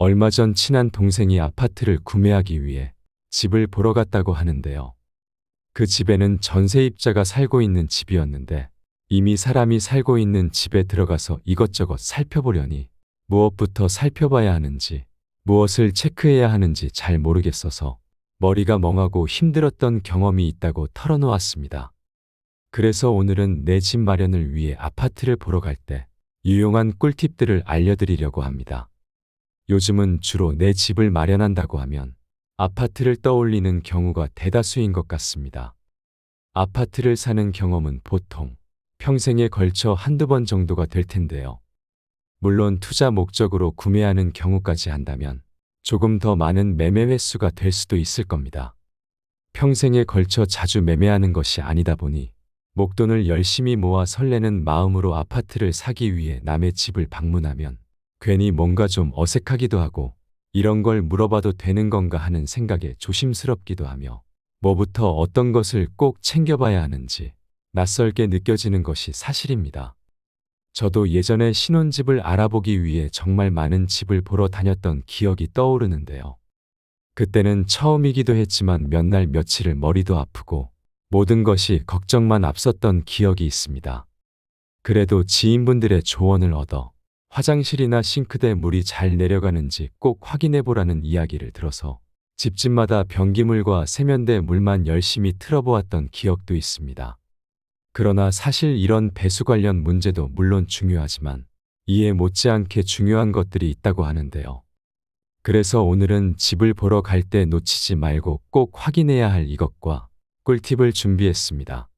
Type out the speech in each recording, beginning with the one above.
얼마 전 친한 동생이 아파트를 구매하기 위해 집을 보러 갔다고 하는데요. 그 집에는 전세입자가 살고 있는 집이었는데 이미 사람이 살고 있는 집에 들어가서 이것저것 살펴보려니 무엇부터 살펴봐야 하는지 무엇을 체크해야 하는지 잘 모르겠어서 머리가 멍하고 힘들었던 경험이 있다고 털어놓았습니다. 그래서 오늘은 내 집 마련을 위해 아파트를 보러 갈 때 유용한 꿀팁들을 알려드리려고 합니다. 요즘은 주로 내 집을 마련한다고 하면 아파트를 떠올리는 경우가 대다수인 것 같습니다. 아파트를 사는 경험은 보통 평생에 걸쳐 한두 번 정도가 될 텐데요. 물론 투자 목적으로 구매하는 경우까지 한다면 조금 더 많은 매매 횟수가 될 수도 있을 겁니다. 평생에 걸쳐 자주 매매하는 것이 아니다 보니 목돈을 열심히 모아 설레는 마음으로 아파트를 사기 위해 남의 집을 방문하면 괜히 뭔가 좀 어색하기도 하고 이런 걸 물어봐도 되는 건가 하는 생각에 조심스럽기도 하며 뭐부터 어떤 것을 꼭 챙겨봐야 하는지 낯설게 느껴지는 것이 사실입니다. 저도 예전에 신혼집을 알아보기 위해 정말 많은 집을 보러 다녔던 기억이 떠오르는데요. 그때는 처음이기도 했지만 몇 날 며칠을 머리도 아프고 모든 것이 걱정만 앞섰던 기억이 있습니다. 그래도 지인분들의 조언을 얻어 화장실이나 싱크대 물이 잘 내려가는지 꼭 확인해 보라는 이야기를 들어서 집집마다 변기물과 세면대 물만 열심히 틀어보았던 기억도 있습니다. 그러나 사실 이런 배수 관련 문제도 물론 중요하지만 이에 못지않게 중요한 것들이 있다고 하는데요. 그래서 오늘은 집을 보러 갈 때 놓치지 말고 꼭 확인해야 할 이것과 꿀팁을 준비했습니다.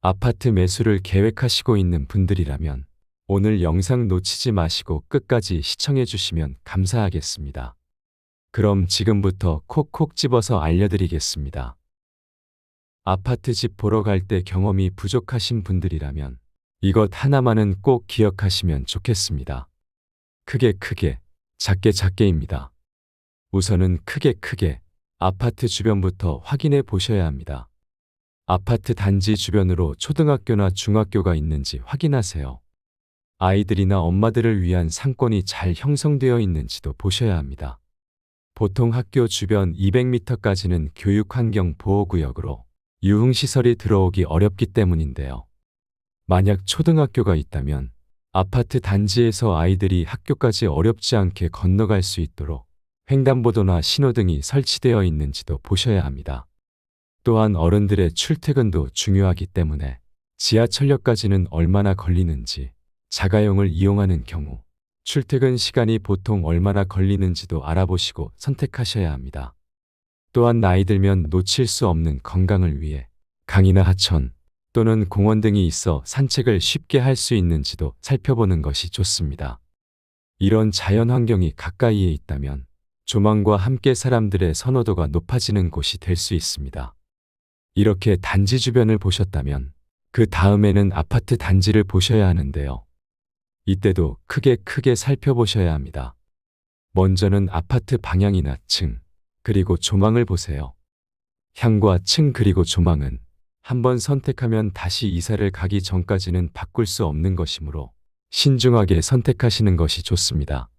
아파트 매수를 계획하시고 있는 분들이라면 오늘 영상 놓치지 마시고 끝까지 시청해 주시면 감사하겠습니다. 그럼 지금부터 콕콕 집어서 알려드리겠습니다. 아파트 집 보러 갈 때 경험이 부족하신 분들이라면 이것 하나만은 꼭 기억하시면 좋겠습니다. 크게, 작게입니다. 우선은 크게 아파트 주변부터 확인해 보셔야 합니다. 아파트 단지 주변으로 초등학교나 중학교가 있는지 확인하세요. 아이들이나 엄마들을 위한 상권이 잘 형성되어 있는지도 보셔야 합니다. 보통 학교 주변 200m까지는 교육환경보호구역으로 유흥시설이 들어오기 어렵기 때문인데요. 만약 초등학교가 있다면 아파트 단지에서 아이들이 학교까지 어렵지 않게 건너갈 수 있도록 횡단보도나 신호등이 설치되어 있는지도 보셔야 합니다. 또한 어른들의 출퇴근도 중요하기 때문에 지하철역까지는 얼마나 걸리는지, 자가용을 이용하는 경우 출퇴근 시간이 보통 얼마나 걸리는지도 알아보시고 선택하셔야 합니다. 또한 나이 들면 놓칠 수 없는 건강을 위해 강이나 하천 또는 공원 등이 있어 산책을 쉽게 할 수 있는지도 살펴보는 것이 좋습니다. 이런 자연 환경이 가까이에 있다면 조망과 함께 사람들의 선호도가 높아지는 곳이 될 수 있습니다. 이렇게 단지 주변을 보셨다면 그 다음에는 아파트 단지를 보셔야 하는데요. 이때도 크게 살펴보셔야 합니다. 먼저는 아파트 방향이나 층, 그리고 조망을 보세요. 향과 층 그리고 조망은 한번 선택하면 다시 이사를 가기 전까지는 바꿀 수 없는 것이므로 신중하게 선택하시는 것이 좋습니다.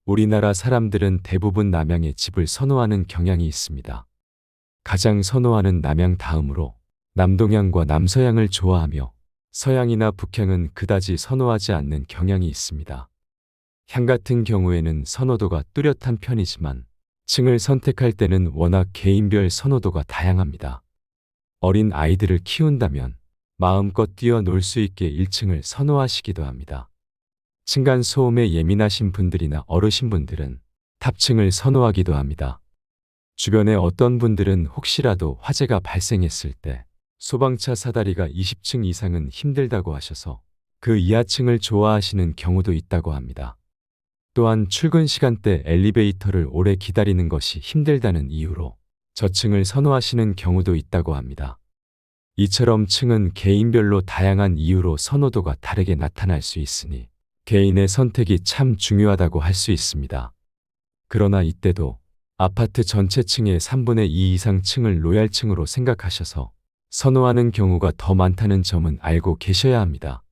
우리나라 사람들은 대부분 남향의 집을 선호하는 경향이 있습니다. 가장 선호하는 남향 다음으로 남동향과 남서향을 좋아하며 서향이나 북향은 그다지 선호하지 않는 경향이 있습니다. 향 같은 경우에는 선호도가 뚜렷한 편이지만 층을 선택할 때는 워낙 개인별 선호도가 다양합니다. 어린 아이들을 키운다면 마음껏 뛰어놀 수 있게 1층을 선호하시기도 합니다. 층간 소음에 예민하신 분들이나 어르신분들은 탑층을 선호하기도 합니다. 주변에 어떤 분들은 혹시라도 화재가 발생했을 때 소방차 사다리가 20층 이상은 힘들다고 하셔서 그 이하층을 좋아하시는 경우도 있다고 합니다. 또한 출근 시간대 엘리베이터를 오래 기다리는 것이 힘들다는 이유로 저층을 선호하시는 경우도 있다고 합니다. 이처럼 층은 개인별로 다양한 이유로 선호도가 다르게 나타날 수 있으니 개인의 선택이 참 중요하다고 할 수 있습니다. 그러나 이때도 아파트 전체 층의 3분의 2 이상 층을 로얄층으로 생각하셔서 선호하는 경우가 더 많다는 점은 알고 계셔야 합니다.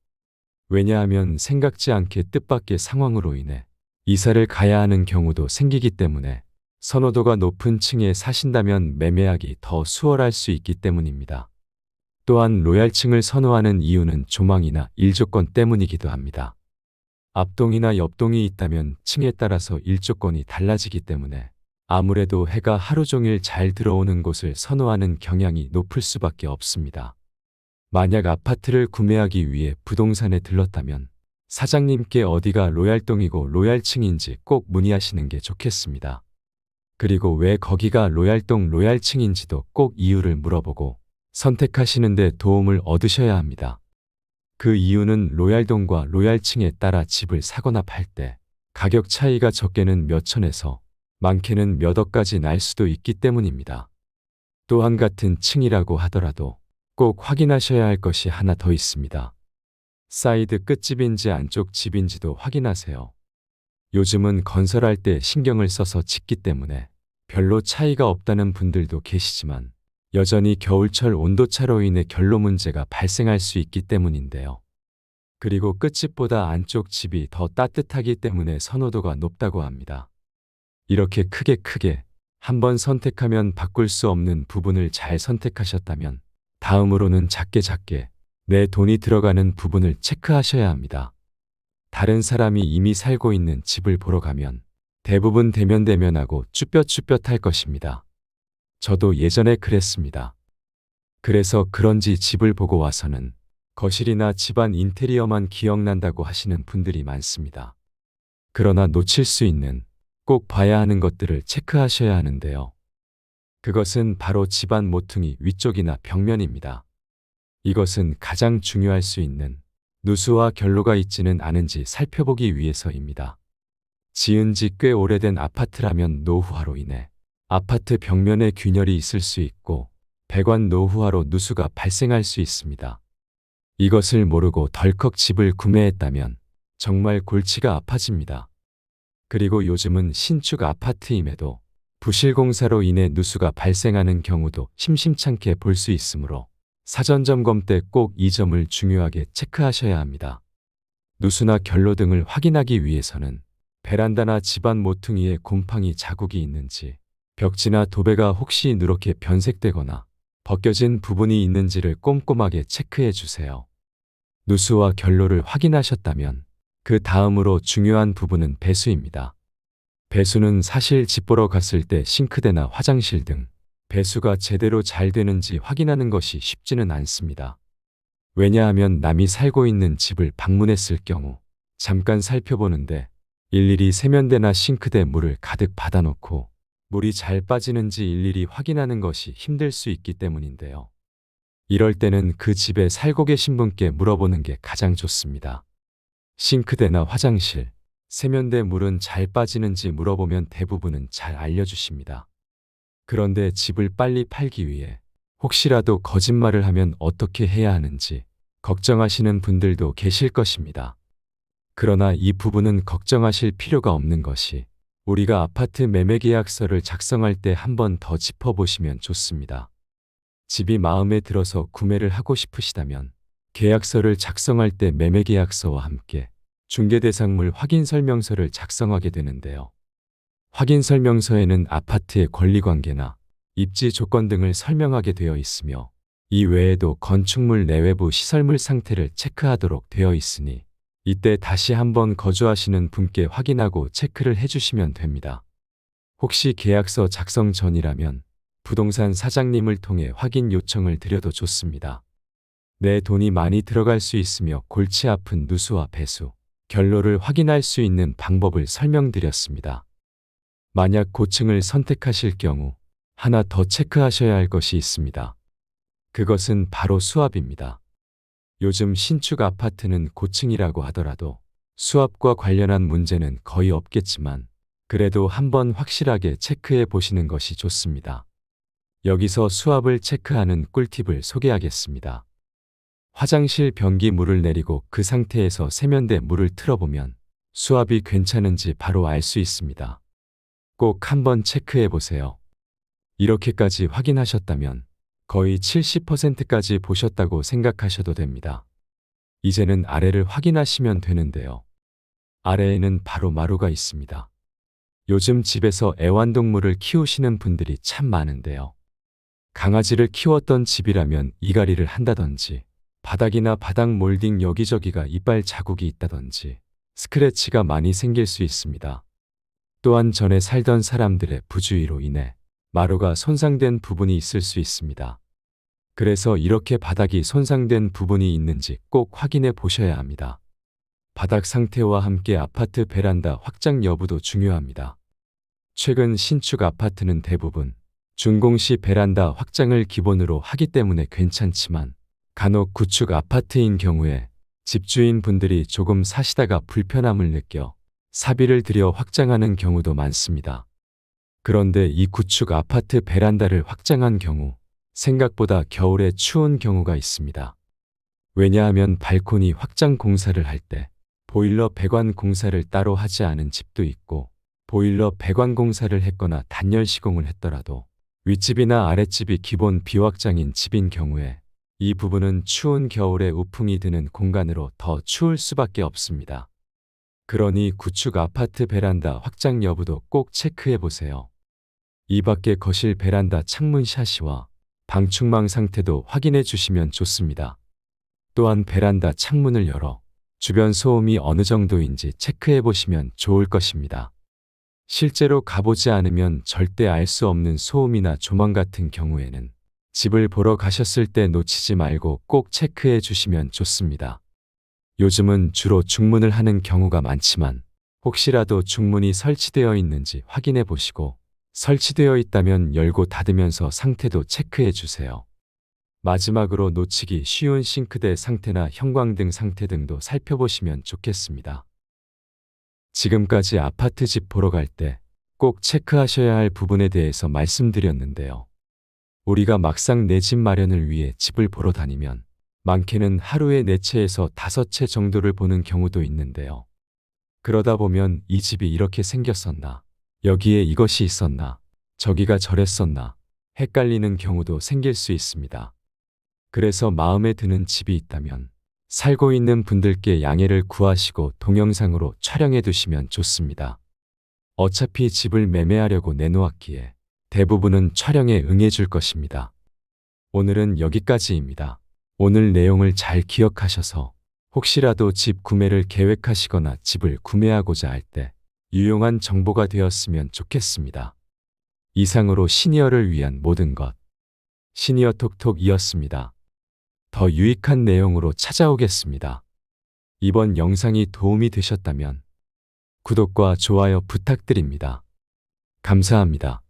왜냐하면 생각지 않게 뜻밖의 상황으로 인해 이사를 가야 하는 경우도 생기기 때문에 선호도가 높은 층에 사신다면 매매하기 더 수월할 수 있기 때문입니다. 또한 로얄층을 선호하는 이유는 조망이나 일조권 때문이기도 합니다. 앞동이나 옆동이 있다면 층에 따라서 일조권이 달라지기 때문에 아무래도 해가 하루 종일 잘 들어오는 곳을 선호하는 경향이 높을 수밖에 없습니다. 만약 아파트를 구매하기 위해 부동산에 들렀다면 사장님께 어디가 로얄동이고 로얄층인지 꼭 문의하시는 게 좋겠습니다. 그리고 왜 거기가 로얄동 로얄층인지도 꼭 이유를 물어보고 선택하시는데 도움을 얻으셔야 합니다. 그 이유는 로얄동과 로얄층에 따라 집을 사거나 팔 때 가격 차이가 적게는 몇 천에서 많게는 몇 억까지 날 수도 있기 때문입니다. 또한 같은 층이라고 하더라도 꼭 확인하셔야 할 것이 하나 더 있습니다. 사이드 끝집인지 안쪽 집인지도 확인하세요. 요즘은 건설할 때 신경을 써서 짓기 때문에 별로 차이가 없다는 분들도 계시지만 여전히 겨울철 온도차로 인해 결로 문제가 발생할 수 있기 때문인데요. 그리고 끝집보다 안쪽 집이 더 따뜻하기 때문에 선호도가 높다고 합니다. 이렇게 크게 한번 선택하면 바꿀 수 없는 부분을 잘 선택하셨다면 다음으로는 작게 내 돈이 들어가는 부분을 체크하셔야 합니다. 다른 사람이 이미 살고 있는 집을 보러 가면 대부분 대면하고 쭈뼛쭈뼛 할 것입니다. 저도 예전에 그랬습니다. 그래서 그런지 집을 보고 와서는 거실이나 집안 인테리어만 기억난다고 하시는 분들이 많습니다. 그러나 놓칠 수 있는 꼭 봐야 하는 것들을 체크하셔야 하는데요. 그것은 바로 집안 모퉁이 위쪽이나 벽면입니다. 이것은 가장 중요할 수 있는 누수와 결로가 있지는 않은지 살펴보기 위해서입니다. 지은 지 꽤 오래된 아파트라면 노후화로 인해 아파트 벽면에 균열이 있을 수 있고 배관 노후화로 누수가 발생할 수 있습니다. 이것을 모르고 덜컥 집을 구매했다면 정말 골치가 아파집니다. 그리고 요즘은 신축 아파트임에도 부실공사로 인해 누수가 발생하는 경우도 심심찮게 볼 수 있으므로 사전 점검 때 꼭 이 점을 중요하게 체크하셔야 합니다. 누수나 결로 등을 확인하기 위해서는 베란다나 집안 모퉁이에 곰팡이 자국이 있는지, 벽지나 도배가 혹시 누렇게 변색되거나 벗겨진 부분이 있는지를 꼼꼼하게 체크해 주세요. 누수와 결로를 확인하셨다면 그 다음으로 중요한 부분은 배수입니다. 배수는 사실 집 보러 갔을 때 싱크대나 화장실 등 배수가 제대로 잘 되는지 확인하는 것이 쉽지는 않습니다. 왜냐하면 남이 살고 있는 집을 방문했을 경우 잠깐 살펴보는데 일일이 세면대나 싱크대 물을 가득 받아놓고 물이 잘 빠지는지 일일이 확인하는 것이 힘들 수 있기 때문인데요. 이럴 때는 그 집에 살고 계신 분께 물어보는 게 가장 좋습니다. 싱크대나 화장실, 세면대 물은 잘 빠지는지 물어보면 대부분은 잘 알려주십니다. 그런데 집을 빨리 팔기 위해 혹시라도 거짓말을 하면 어떻게 해야 하는지 걱정하시는 분들도 계실 것입니다. 그러나 이 부분은 걱정하실 필요가 없는 것이 우리가 아파트 매매계약서를 작성할 때 한 번 더 짚어보시면 좋습니다. 집이 마음에 들어서 구매를 하고 싶으시다면 계약서를 작성할 때 매매계약서와 함께 중개대상물 확인설명서를 작성하게 되는데요. 확인설명서에는 아파트의 권리관계나 입지 조건 등을 설명하게 되어 있으며 이 외에도 건축물 내외부 시설물 상태를 체크하도록 되어 있으니 이때 다시 한번 거주하시는 분께 확인하고 체크를 해주시면 됩니다. 혹시 계약서 작성 전이라면 부동산 사장님을 통해 확인 요청을 드려도 좋습니다. 내 돈이 많이 들어갈 수 있으며 골치 아픈 누수와 배수, 결로를 확인할 수 있는 방법을 설명드렸습니다. 만약 고층을 선택하실 경우 하나 더 체크하셔야 할 것이 있습니다. 그것은 바로 수압입니다. 요즘 신축 아파트는 고층이라고 하더라도 수압과 관련한 문제는 거의 없겠지만 그래도 한번 확실하게 체크해 보시는 것이 좋습니다. 여기서 수압을 체크하는 꿀팁을 소개하겠습니다. 화장실 변기 물을 내리고 그 상태에서 세면대 물을 틀어보면 수압이 괜찮은지 바로 알 수 있습니다. 꼭 한번 체크해 보세요. 이렇게까지 확인하셨다면 거의 70%까지 보셨다고 생각하셔도 됩니다. 이제는 아래를 확인하시면 되는데요. 아래에는 바로 마루가 있습니다. 요즘 집에서 애완동물을 키우시는 분들이 참 많은데요. 강아지를 키웠던 집이라면 이갈이를 한다든지, 바닥이나 바닥 몰딩 여기저기가 이빨 자국이 있다든지, 스크래치가 많이 생길 수 있습니다. 또한 전에 살던 사람들의 부주의로 인해 마루가 손상된 부분이 있을 수 있습니다. 그래서 이렇게 바닥이 손상된 부분이 있는지 꼭 확인해 보셔야 합니다. 바닥 상태와 함께 아파트 베란다 확장 여부도 중요합니다. 최근 신축 아파트는 대부분 준공시 베란다 확장을 기본으로 하기 때문에 괜찮지만 간혹 구축 아파트인 경우에 집주인 분들이 조금 사시다가 불편함을 느껴 사비를 들여 확장하는 경우도 많습니다. 그런데 이 구축 아파트 베란다를 확장한 경우 생각보다 겨울에 추운 경우가 있습니다. 왜냐하면 발코니 확장 공사를 할 때 보일러 배관 공사를 따로 하지 않은 집도 있고 보일러 배관 공사를 했거나 단열 시공을 했더라도 윗집이나 아랫집이 기본 비확장인 집인 경우에 이 부분은 추운 겨울에 우풍이 드는 공간으로 더 추울 수밖에 없습니다. 그러니 구축 아파트 베란다 확장 여부도 꼭 체크해 보세요. 이 밖에 거실 베란다 창문 샤시와 방충망 상태도 확인해 주시면 좋습니다. 또한 베란다 창문을 열어 주변 소음이 어느 정도인지 체크해 보시면 좋을 것입니다. 실제로 가보지 않으면 절대 알 수 없는 소음이나 조망 같은 경우에는 집을 보러 가셨을 때 놓치지 말고 꼭 체크해 주시면 좋습니다. 요즘은 주로 중문을 하는 경우가 많지만 혹시라도 중문이 설치되어 있는지 확인해 보시고 설치되어 있다면 열고 닫으면서 상태도 체크해 주세요. 마지막으로 놓치기 쉬운 싱크대 상태나 형광등 상태 등도 살펴보시면 좋겠습니다. 지금까지 아파트 집 보러 갈 때 꼭 체크하셔야 할 부분에 대해서 말씀드렸는데요. 우리가 막상 내 집 마련을 위해 집을 보러 다니면 많게는 하루에 4채에서 5채 정도를 보는 경우도 있는데요. 그러다 보면 이 집이 이렇게 생겼었나, 여기에 이것이 있었나, 저기가 저랬었나 헷갈리는 경우도 생길 수 있습니다. 그래서 마음에 드는 집이 있다면 살고 있는 분들께 양해를 구하시고 동영상으로 촬영해 두시면 좋습니다. 어차피 집을 매매하려고 내놓았기에 대부분은 촬영에 응해 줄 것입니다. 오늘은 여기까지입니다. 오늘 내용을 잘 기억하셔서 혹시라도 집 구매를 계획하시거나 집을 구매하고자 할 때 유용한 정보가 되었으면 좋겠습니다. 이상으로 시니어를 위한 모든 것 시니어 톡톡이었습니다. 더 유익한 내용으로 찾아오겠습니다. 이번 영상이 도움이 되셨다면 구독과 좋아요 부탁드립니다. 감사합니다.